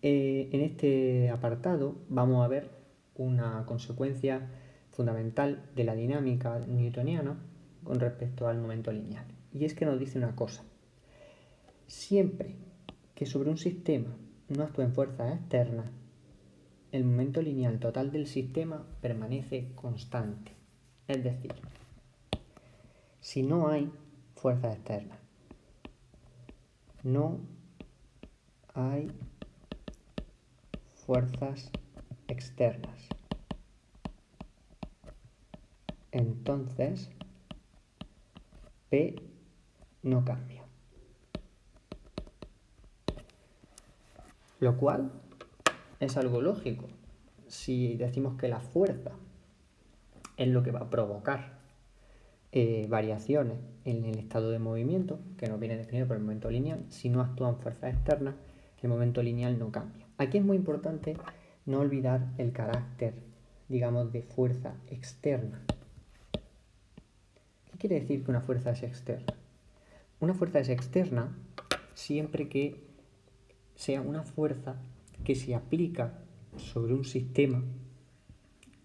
En este apartado vamos a ver una consecuencia fundamental de la dinámica newtoniana con respecto al momento lineal. Y es que nos dice una cosa. Siempre que sobre un sistema no actúen fuerzas externas, el momento lineal total del sistema permanece constante. Es decir, si no hay fuerzas externas, no hay fuerzas externas, entonces P no cambia. Lo cual es algo lógico. Si decimos que la fuerza es lo que va a provocar variaciones en el estado de movimiento, que nos viene definido por el momento lineal, si no actúan fuerzas externas, el momento lineal no cambia. Aquí es muy importante no olvidar el carácter, digamos, de fuerza externa. ¿Qué quiere decir que una fuerza es externa? Una fuerza es externa siempre que sea una fuerza que se aplica sobre un sistema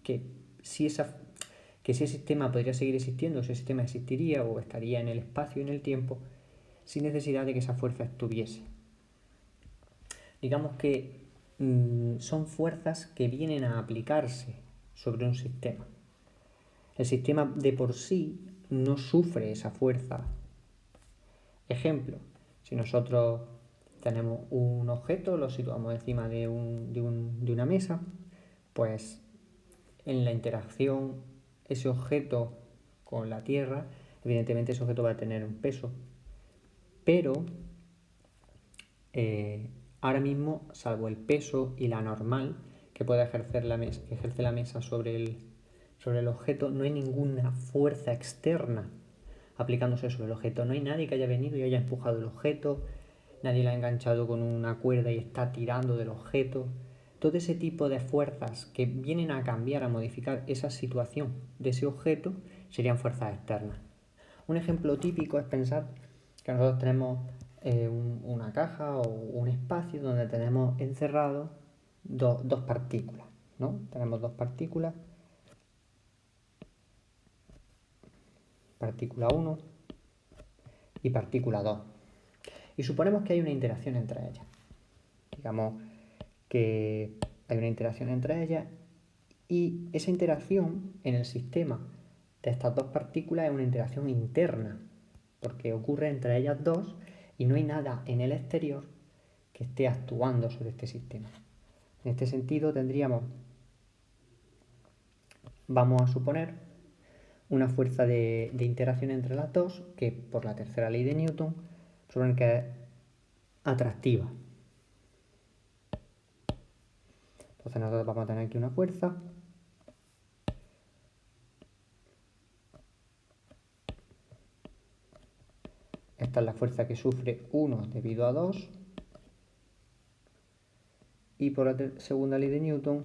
que si ese sistema podría seguir existiendo, ese sistema existiría o estaría en el espacio y en el tiempo sin necesidad de que esa fuerza estuviese. Digamos que son fuerzas que vienen a aplicarse sobre un sistema. El sistema de por sí no sufre esa fuerza. Ejemplo, si nosotros tenemos un objeto, lo situamos encima de una mesa, pues en la interacción ese objeto con la Tierra, evidentemente ese objeto va a tener un peso, pero ahora mismo, salvo el peso y la normal que puede ejercer la mesa, que ejerce la mesa sobre el objeto, no hay ninguna fuerza externa aplicándose sobre el objeto. No hay nadie que haya venido y haya empujado el objeto, nadie lo ha enganchado con una cuerda y está tirando del objeto. Todo ese tipo de fuerzas que vienen a cambiar, a modificar esa situación de ese objeto, serían fuerzas externas. Un ejemplo típico es pensar que nosotros tenemos una caja o un espacio donde tenemos encerrados dos partículas, ¿no? Tenemos dos partículas, partícula 1 y partícula 2. Y suponemos que hay una interacción entre ellas. Digamos que hay una interacción entre ellas y esa interacción en el sistema de estas dos partículas es una interacción interna, porque ocurre entre ellas dos y no hay nada en el exterior que esté actuando sobre este sistema. En este sentido vamos a suponer una fuerza de interacción entre las dos que por la tercera ley de Newton suponen que es atractiva. Entonces nosotros vamos a tener aquí una fuerza esta es la fuerza que sufre 1 debido a 2 y por la segunda ley de Newton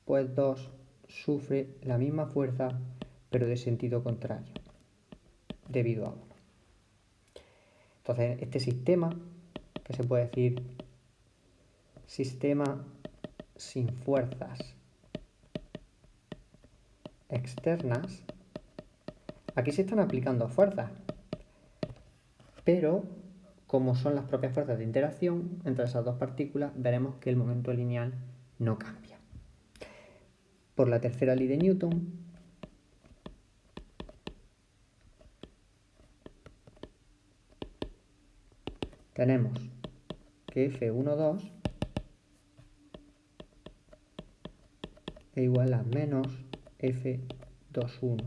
pues 2 sufre la misma fuerza pero de sentido contrario debido a 1. Entonces este sistema, que se puede decir sistema sin fuerzas externas, aquí se están aplicando fuerzas, pero como son las propias fuerzas de interacción entre esas dos partículas, veremos que el momento lineal no cambia. Por la tercera ley de Newton, tenemos que F12 es igual a menos F21.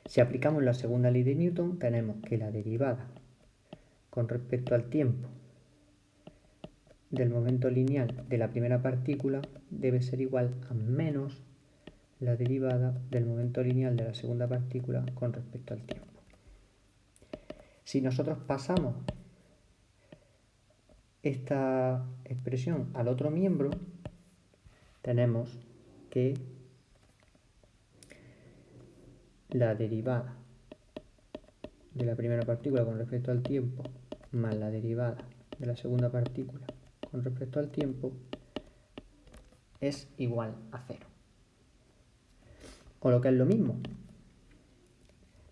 Si aplicamos la segunda ley de Newton, tenemos que la derivada con respecto al tiempo del momento lineal de la primera partícula debe ser igual a menos la derivada del momento lineal de la segunda partícula con respecto al tiempo. Si nosotros pasamos esta expresión al otro miembro, tenemos que la derivada de la primera partícula con respecto al tiempo más la derivada de la segunda partícula con respecto al tiempo es igual a 0. O lo que es lo mismo,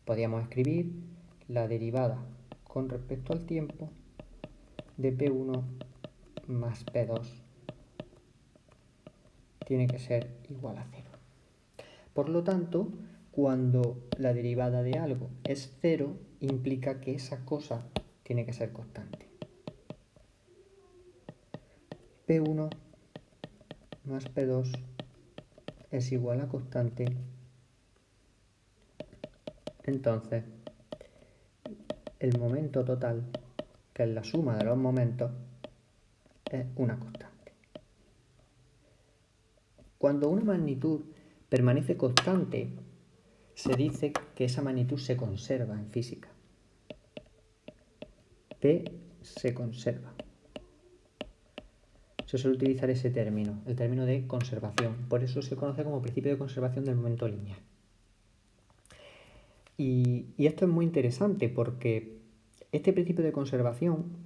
podríamos escribir la derivada con respecto al tiempo de P1 más P2 tiene que ser igual a 0. Por lo tanto, cuando la derivada de algo es 0, implica que esa cosa tiene que ser constante. P1 más P2 es igual a constante. Entonces, el momento total, que es la suma de los momentos, es una constante. Cuando una magnitud permanece constante, se dice que esa magnitud se conserva en física. P se conserva. Se suele utilizar ese término, el término de conservación. Por eso se conoce como principio de conservación del momento lineal. Y esto es muy interesante porque este principio de conservación,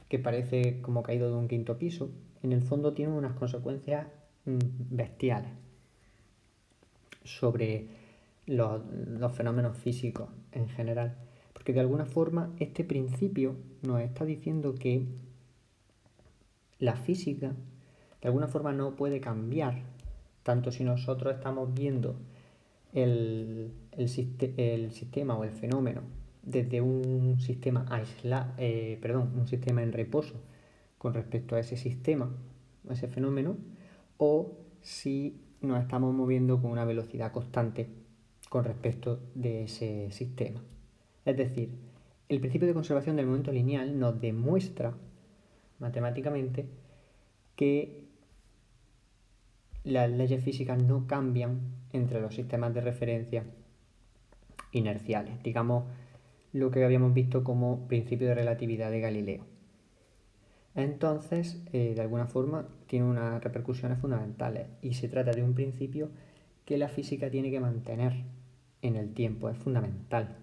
que parece como caído de un quinto piso, en el fondo tiene unas consecuencias bestiales sobre los fenómenos físicos en general. Porque de alguna forma este principio nos está diciendo que la física de alguna forma no puede cambiar, tanto si nosotros estamos viendo el sistema o el fenómeno desde un sistema un sistema en reposo con respecto a ese sistema, a ese fenómeno, o si nos estamos moviendo con una velocidad constante con respecto de ese sistema. Es decir, el principio de conservación del momento lineal nos demuestra matemáticamente que las leyes físicas no cambian entre los sistemas de referencia inerciales, digamos lo que habíamos visto como principio de relatividad de Galileo. Entonces, de alguna forma, tiene unas repercusiones fundamentales y se trata de un principio que la física tiene que mantener en el tiempo. Es fundamental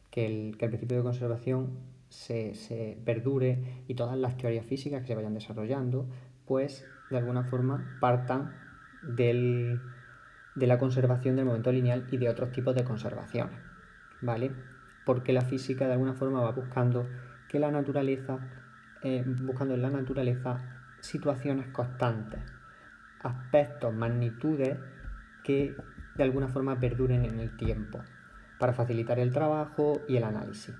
que el principio de conservación se perdure y todas las teorías físicas que se vayan desarrollando, pues de alguna forma partan de la conservación del momento lineal y de otros tipos de conservaciones, ¿vale? Porque la física de alguna forma va buscando que la naturaleza, buscando en la naturaleza situaciones constantes, aspectos, magnitudes que de alguna forma perduren en el tiempo, para facilitar el trabajo y el análisis.